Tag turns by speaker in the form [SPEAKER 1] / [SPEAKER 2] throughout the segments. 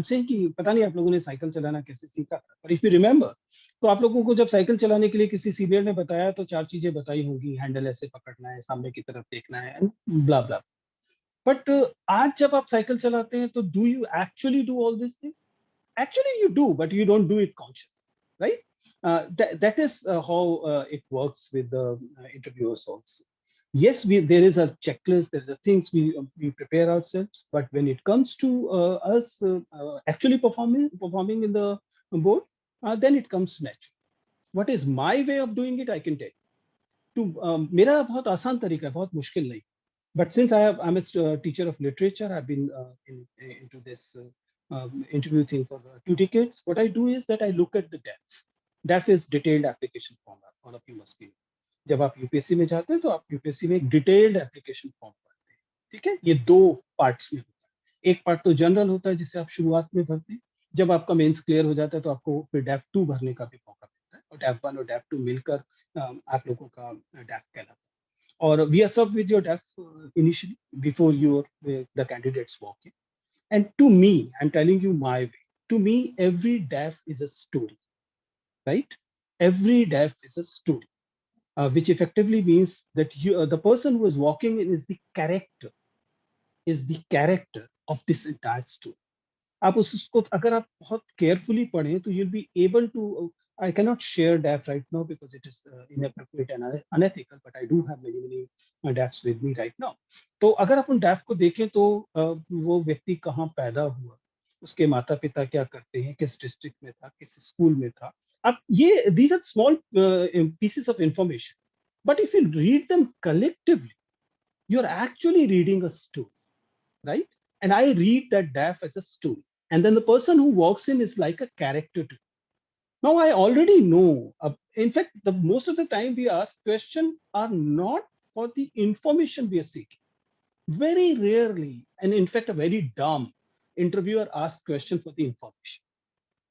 [SPEAKER 1] से कि पता नहीं आप लोगों ने साइकिल चलाना कैसे सीखा था, पर इफ यू रिमेंबर, तो आप लोगों को जब साइकिल चलाने के लिए किसी सीनियर ने बताया तो 4 चीजें बताई होंगी, हैंडल ऐसे पकड़ना है, सामने की तरफ देखना है, एंड ब्ला ब्ला। बट आज जब आप साइकिल चलाते हैं तो do you actually do all this thing? Actually, you do, but you don't do it consciously, right? That is how it works with the interviewers also. Yes, there is a checklist, there is a things we prepare ourselves, but when it comes to us actually performing in the board, then it comes natural. What is my way of doing it? I can tell you. मेरा बहुत आसान तरीका है, बहुत मुश्किल नहीं. But since I'm a teacher of literature, I've been into this interview thing for 2 decades. What I do is that I look at the DAF. DAF is detailed application form. All of you must be. जब आप UPSC में जाते हैं तो आप UPSC में एक detailed application form भरते हैं, ठीक है? ये 2 पार्ट्स में होता है. एक पार्ट तो जनरल होता है जिसे आप शुरुआत में भरते हैं. जब आपका मेंस क्लियर हो जाता है तो आपको फिर डैफ 2 भरने का भी मौका मिलता है, और डैफ 1 और डैफ 2 मिलकर आप लोगों का डैफ कहलाता है. Or we are served with your DAF initially before the candidates walk in. And to me, I'm telling you my way. To me, every DAF is a story, right? Every DAF is a story, which effectively means that the person who is walking in is the character of this entire story. आप उसको अगर आप बहुत carefully पढ़ें तो you'll be able to. I cannot share DAF right now because it is inappropriate and unethical, but I do have many DAFs with me right now. तो अगर आप उन DAF को देखें तो वो व्यक्ति कहाँ पैदा हुआ, उसके माता पिता क्या करते हैं, किस डिस्ट्रिक्ट में था, किस स्कूल में था. अब ये these are small pieces of information, but if you read them collectively, you're actually reading a story, right? And I read that DAF as a story. And then the person who walks in is like a character too. Now I already know. In fact, the most of the time we ask questions are not for the information we are seeking. Very rarely, and in fact, a very dumb interviewer asks question for the information,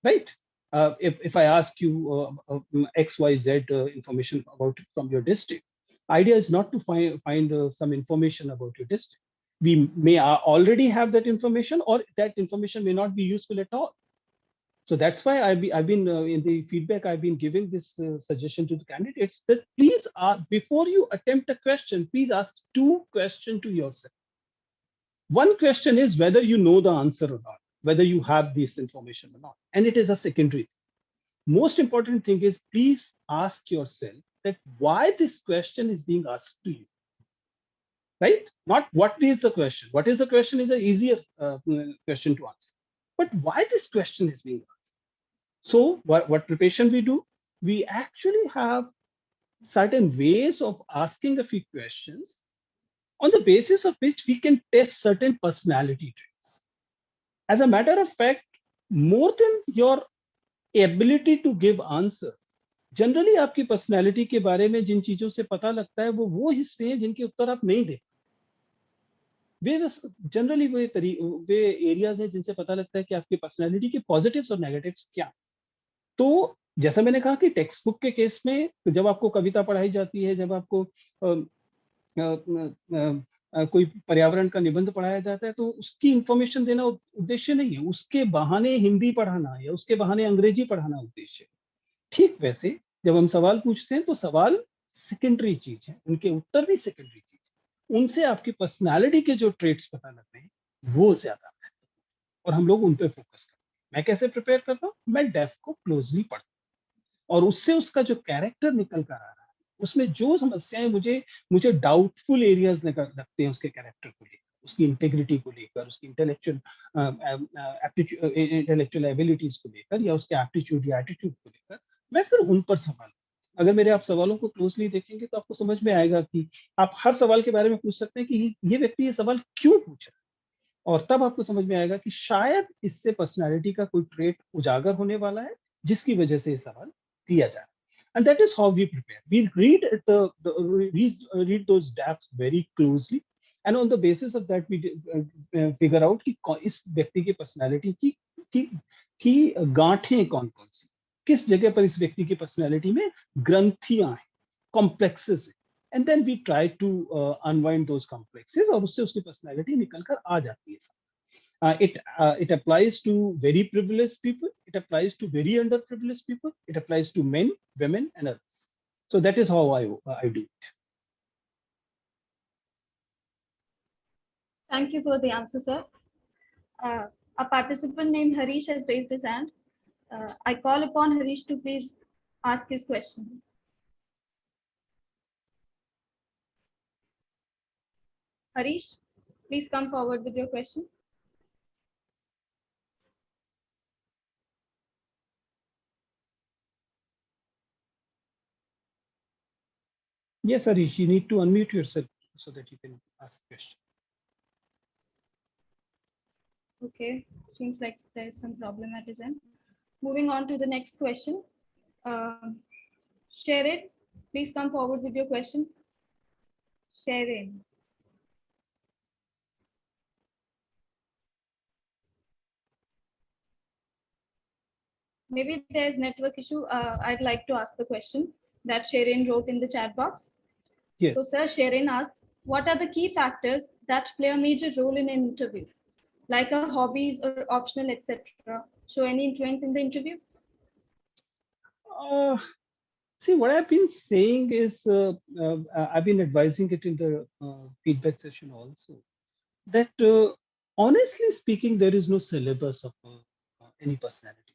[SPEAKER 1] right? If I ask you X, Y, Z information about from your district, idea is not to find some information about your district. We may already have that information, or that information may not be useful at all. So that's why I've been in the feedback I've been giving this suggestion to the candidates that please, before you attempt a question, please ask 2 questions to yourself. One question is whether you know the answer or not, whether you have this information or not, and it is a secondary. Most important thing is please ask yourself that why this question is being asked to you, right? Not what is the question. What is the question is an easier question to answer, but why this question is being asked. So what preparation we do? We actually have certain ways of asking a few questions on the basis of which we can test certain personality traits. As a matter of fact, more than your ability to give answer, generally आपकी personality के बारे में जिन चीजों से पता लगता है वो हिस्से हैं जिनके उत्तर आप नहीं दे. वे जनरली वे एरियाज हैं जिनसे पता लगता है कि आपकी पर्सनैलिटी के पॉजिटिव्स और नेगेटिव्स क्या. तो जैसा मैंने कहा कि टेक्स्ट बुक के केस में जब आपको कविता पढ़ाई जाती है, जब आपको कोई पर्यावरण का निबंध पढ़ाया जाता है, तो उसकी इंफॉर्मेशन देना उद्देश्य नहीं है, उसके बहाने हिंदी पढ़ाना या उसके बहाने अंग्रेजी पढ़ाना उद्देश्य है. ठीक वैसे जब हम सवाल पूछते हैं तो सवाल सेकेंडरी चीज है, उनके उत्तर भी सेकेंडरी चीज है. उनसे आपकी पर्सनालिटी के जो ट्रेट्स पता लगते हैं वो ज्यादा है, और हम लोग उन पे फोकस करते हैं. मैं कैसे प्रिपेयर करता हूँ? मैं डेफ को क्लोजली पढ़ता हूँ, और उससे उसका जो कैरेक्टर निकल कर आ रहा है, उसमें जो समस्याएं मुझे डाउटफुल एरियाज लगते हैं उसके कैरेक्टर को लेकर, उसकी इंटेग्रिटी को लेकर, उसकी इंटेलेक्चुअल एबिलिटीज को लेकर, या उसके एप्टीट्यूड या एटीट्यूड को लेकर, मैं फिर उन पर सवाल. अगर मेरे आप सवालों को क्लोजली देखेंगे तो आपको समझ में आएगा कि आप हर सवाल के बारे में पूछ सकते हैं कि ये व्यक्ति ये सवाल क्यों पूछ रहा है, और तब आपको समझ में आएगा कि शायद इससे पर्सनालिटी का कोई ट्रेट उजागर होने वाला है जिसकी वजह से ये सवाल दिया जा रहा है. And that is how we prepare. We read those DAFs very closely, and on the basis of that we figure out कि इस व्यक्ति की पर्सनालिटी की गांठें कौन कौन सी, किस जगह पर इस व्यक्ति की पर्सनालिटी में ग्रंथियां हैं, कॉम्प्लेक्सेस हैं, and then we try to unwind those complexes, और उससे उसकी पर्सनालिटी निकल कर आ जाती है. It applies to very privileged people. It applies to very underprivileged people. It applies to men, women, and others. So that is how I do it.
[SPEAKER 2] Thank you for the answer, sir. A participant named Harish has raised his hand. I call upon Harish to please ask his question. Harish, please come forward with your question.
[SPEAKER 1] Yes, Harish, you need to unmute yourself so that you can ask the question.
[SPEAKER 2] Okay, seems like there is some problem at his end. Moving on to the next question. Sharon, please come forward with your question. Sharon. Maybe there's network issue. I'd like to ask the question that Sharon wrote in the chat box.
[SPEAKER 1] Yes.
[SPEAKER 2] So, sir, Sharon asks, what are the key factors that play a major role in an interview, like our hobbies or optional, etc., show any influence in the interview?
[SPEAKER 1] See, what I've been saying is, I've been advising it in the feedback session also, that honestly speaking, there is no syllabus of any personality